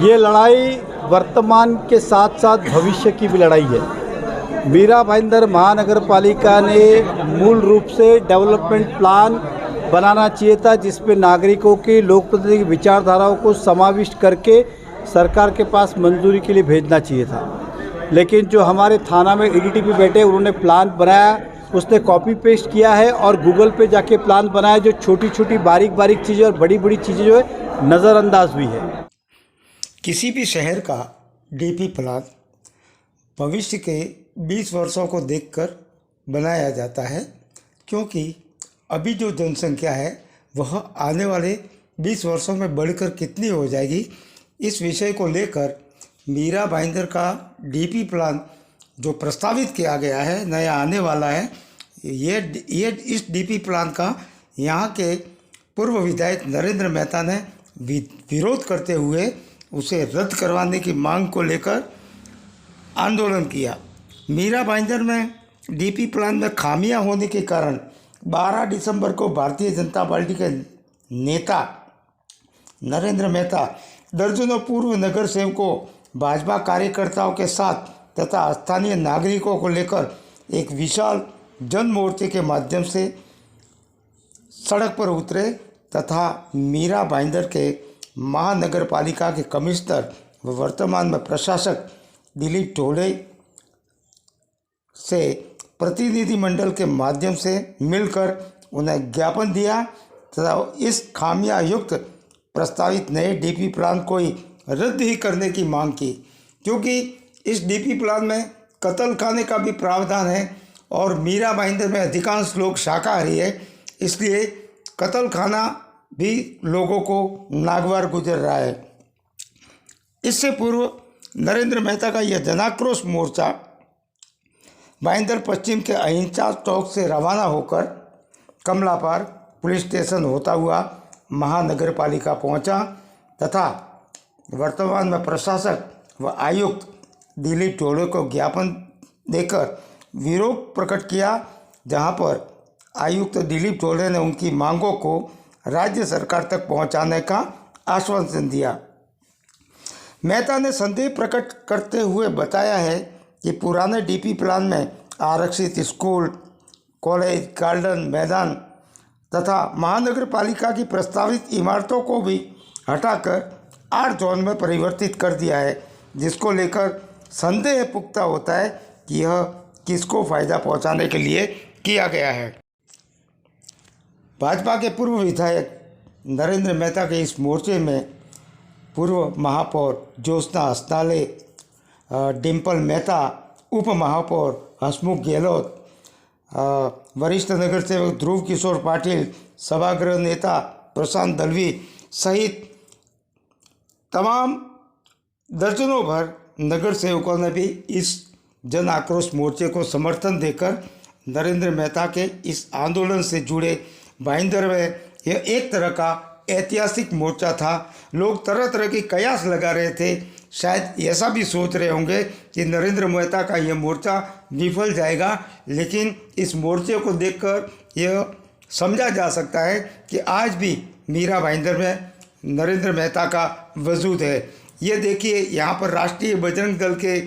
ये लड़ाई वर्तमान के साथ साथ भविष्य की भी लड़ाई है। मीरा भाईंदर महानगर पालिका ने मूल रूप से डेवलपमेंट प्लान बनाना चाहिए था, जिस पे नागरिकों की लोकप्रतिनिधि की विचारधाराओं को समाविष्ट करके सरकार के पास मंजूरी के लिए भेजना चाहिए था। लेकिन जो हमारे थाना में ईडीटी पे बैठे उन्होंने प्लान बनाया, उसने कॉपी पेस्ट किया है और गूगल पे जाके प्लान बनाया, जो छोटी छोटी बारीक बारीक चीज़ें और बड़ी बड़ी चीज़ें जो है नज़रअंदाज हुई है। किसी भी शहर का डीपी प्लान भविष्य के 20 वर्षों को देखकर बनाया जाता है, क्योंकि अभी जो जनसंख्या है वह आने वाले 20 वर्षों में बढ़कर कितनी हो जाएगी, इस विषय को लेकर मीरा भाईंदर का डीपी प्लान जो प्रस्तावित किया गया है, नया आने वाला है, ये इस डीपी प्लान का यहाँ के पूर्व विधायक नरेंद्र मेहता ने विरोध करते हुए उसे रद्द करवाने की मांग को लेकर आंदोलन किया। मीरा भाईंदर में डीपी प्लान में खामियां होने के कारण 12 दिसंबर को भारतीय जनता पार्टी के नेता नरेंद्र मेहता दर्जनों पूर्व नगर सेवकों, भाजपा कार्यकर्ताओं के साथ तथा स्थानीय नागरिकों को लेकर एक विशाल जन मोर्चे के माध्यम से सड़क पर उतरे तथा मीरा भाईंदर के महानगर पालिका के कमिश्नर व वर्तमान में प्रशासक दिलीप ढोले से प्रतिनिधिमंडल के माध्यम से मिलकर उन्हें ज्ञापन दिया तथा इस खामियां युक्त प्रस्तावित नए डीपी प्लान को ही रद्द ही करने की मांग की, क्योंकि इस डीपी प्लान में कत्ल खाने का भी प्रावधान है और मीरा भाईंदर में अधिकांश लोग शाकाहारी है, इसलिए कत्ल खाना भी लोगों को नागवार गुजर रहा है। इससे पूर्व नरेंद्र मेहता का यह जनाक्रोश मोर्चा भाईंदर पश्चिम के अहिंसा चौक से रवाना होकर कमला पार्क पुलिस स्टेशन होता हुआ महानगर पालिका पहुंचा तथा वर्तमान में प्रशासक व आयुक्त दिलीप ढोले को ज्ञापन देकर विरोध प्रकट किया, जहां पर आयुक्त दिलीप ढोले ने उनकी मांगों को राज्य सरकार तक पहुंचाने का आश्वासन दिया। मेहता ने संदेह प्रकट करते हुए बताया है कि पुराने डीपी प्लान में आरक्षित स्कूल, कॉलेज, गार्डन, मैदान तथा महानगर पालिका की प्रस्तावित इमारतों को भी हटाकर 8 जोन में परिवर्तित कर दिया है, जिसको लेकर संदेह पुख्ता होता है कि यह किसको फ़ायदा पहुंचाने के लिए किया गया है। भाजपा के पूर्व विधायक नरेंद्र मेहता के इस मोर्चे में पूर्व महापौर ज्योत्सना हंसनाले, डिम्पल मेहता, उप महापौर हसमुख गहलोत, वरिष्ठ नगर सेवक ध्रुव किशोर पाटिल, सभागृह नेता प्रशांत दलवी सहित तमाम दर्जनों भर नगर सेवकों ने भी इस जन आक्रोश मोर्चे को समर्थन देकर नरेंद्र मेहता के इस आंदोलन से जुड़े भाईंदर में यह एक तरह का ऐतिहासिक मोर्चा था। लोग तरह तरह की कयास लगा रहे थे, शायद ऐसा भी सोच रहे होंगे कि नरेंद्र मेहता का यह मोर्चा विफल जाएगा, लेकिन इस मोर्चे को देखकर यह समझा जा सकता है कि आज भी मीरा भाईंदर में नरेंद्र मेहता का वजूद है। ये देखिए, यहाँ पर राष्ट्रीय बजरंग दल के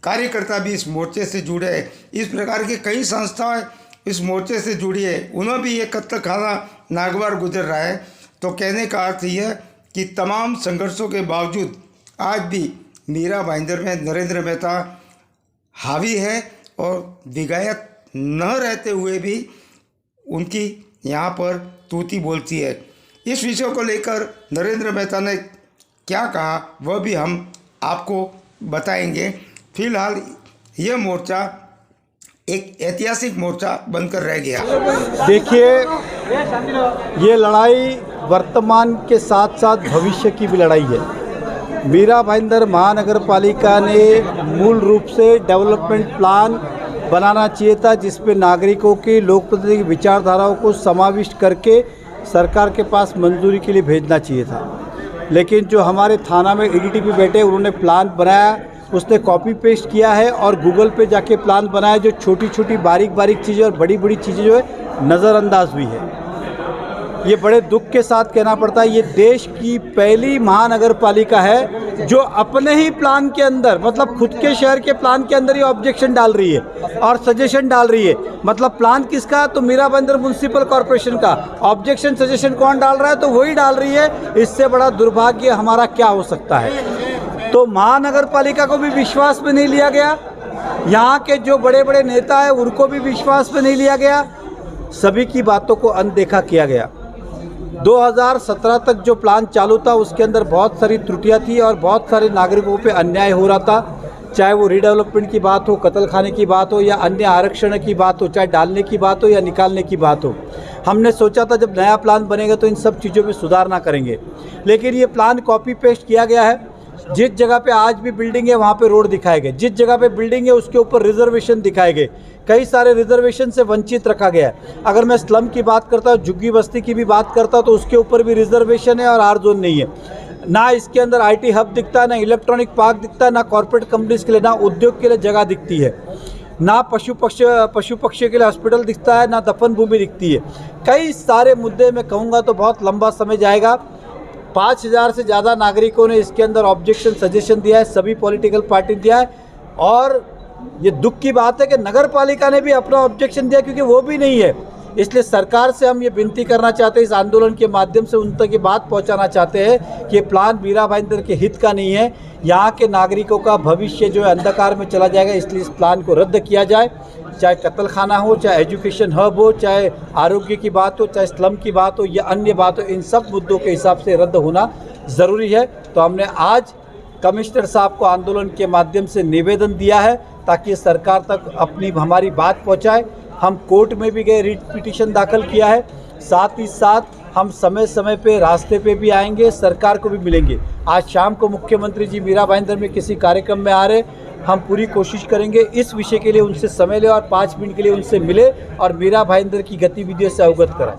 कार्यकर्ता भी इस मोर्चे से जुड़े हैं। इस प्रकार की कई संस्थाएं इस मोर्चे से जुड़ी है, उन्हें भी ये कत्ल खाना नागवार गुजर रहा है। तो कहने का अर्थ यह कि तमाम संघर्षों के बावजूद आज भी मीरा भाईंदर में नरेंद्र मेहता हावी है और विधायक न रहते हुए भी उनकी यहाँ पर तूती बोलती है। इस विषय को लेकर नरेंद्र मेहता ने क्या कहा वह भी हम आपको बताएंगे। फिलहाल यह मोर्चा एक ऐतिहासिक मोर्चा बनकर रह गया। देखिए, ये लड़ाई वर्तमान के साथ साथ भविष्य की भी लड़ाई है। मीरा भाईंदर महानगर पालिका ने मूल रूप से डेवलपमेंट प्लान बनाना चाहिए था, जिस पे नागरिकों की लोकप्रतिनिधि की विचारधाराओं को समाविष्ट करके सरकार के पास मंजूरी के लिए भेजना चाहिए था। लेकिन जो हमारे थाना में ईडीटी पे बैठे उन्होंने प्लान बनाया, उसने कॉपी पेस्ट किया है और गूगल पे जाके प्लान बनाया, जो छोटी छोटी बारीक बारीक चीज़ें और बड़ी बड़ी चीज़ें जो है नज़रअंदाज हुई है। ये बड़े दुख के साथ कहना पड़ता है, ये देश की पहली महानगर पालिका है जो अपने ही प्लान के अंदर, मतलब खुद के शहर के प्लान के अंदर ही ऑब्जेक्शन डाल रही है और सजेशन डाल रही है। मतलब प्लान किसका? तो मीरा भाईंदर म्युनिसिपल कॉरपोरेशन का। ऑब्जेक्शन सजेशन कौन डाल रहा है? तो वही डाल रही है। इससे बड़ा दुर्भाग्य हमारा क्या हो सकता है? तो महानगर पालिका को भी विश्वास में नहीं लिया गया, यहाँ के जो बड़े बड़े नेता हैं उनको भी विश्वास में नहीं लिया गया, सभी की बातों को अनदेखा किया गया। 2017 तक जो प्लान चालू था उसके अंदर बहुत सारी त्रुटियां थी और बहुत सारे नागरिकों पे अन्याय हो रहा था, चाहे वो रीडेवलपमेंट की बात हो, कत्ल खाने की बात हो या अन्य आरक्षण की बात हो, चाहे डालने की बात हो या निकालने की बात हो। हमने सोचा था जब नया प्लान बनेगा तो इन सब चीज़ों में सुधार ना करेंगे, लेकिन ये प्लान कॉपी पेस्ट किया गया है। जिस जगह पे आज भी बिल्डिंग है वहाँ पे रोड दिखाए गए, जिस जगह पे बिल्डिंग है उसके ऊपर रिजर्वेशन दिखाए गए, कई सारे रिजर्वेशन से वंचित रखा गया है। अगर मैं स्लम की बात करता हूँ, झुग्गी बस्ती की भी बात करता हूँ, तो उसके ऊपर भी रिजर्वेशन है और आर जोन नहीं है। ना इसके अंदर IT हब दिखता है, ना इलेक्ट्रॉनिक पार्क दिखता है, ना कॉर्पोरेट कंपनीज के लिए, ना उद्योग के लिए जगह दिखती है, ना पशु पक्षियों के लिए हॉस्पिटल दिखता है, ना दफन भूमि दिखती है। कई सारे मुद्दे मैं कहूँगा तो बहुत लंबा समय जाएगा। 5000 से ज़्यादा नागरिकों ने इसके अंदर ऑब्जेक्शन सजेशन दिया है, सभी पॉलिटिकल पार्टी दिया है। और ये दुख की बात है कि नगर पालिका ने भी अपना ऑब्जेक्शन दिया, क्योंकि वो भी नहीं है। इसलिए सरकार से हम ये विनती करना चाहते हैं, इस आंदोलन के माध्यम से उन तक ये बात पहुंचाना चाहते हैं कि ये प्लान मीरा भाईंदर के हित का नहीं है, यहाँ के नागरिकों का भविष्य जो है अंधकार में चला जाएगा। इसलिए इस प्लान को रद्द किया जाए, चाहे कत्ल खाना हो, चाहे एजुकेशन हब हो, चाहे आरोग्य की बात हो, चाहे स्लम की बात हो या अन्य बात हो, इन सब मुद्दों के हिसाब से रद्द होना ज़रूरी है। तो हमने आज कमिश्नर साहब को आंदोलन के माध्यम से निवेदन दिया है ताकि सरकार तक अपनी हमारी बात पहुंचाए। हम कोर्ट में भी गए, रिट पिटीशन दाखिल किया है, साथ ही साथ हम समय समय पे रास्ते पे भी आएंगे, सरकार को भी मिलेंगे। आज शाम को मुख्यमंत्री जी मीरा भाईंदर में किसी कार्यक्रम में आ रहे, हम पूरी कोशिश करेंगे इस विषय के लिए उनसे समय ले और 5 मिनट के लिए उनसे मिले और मीरा भाईंदर की गतिविधियों से अवगत कराएं।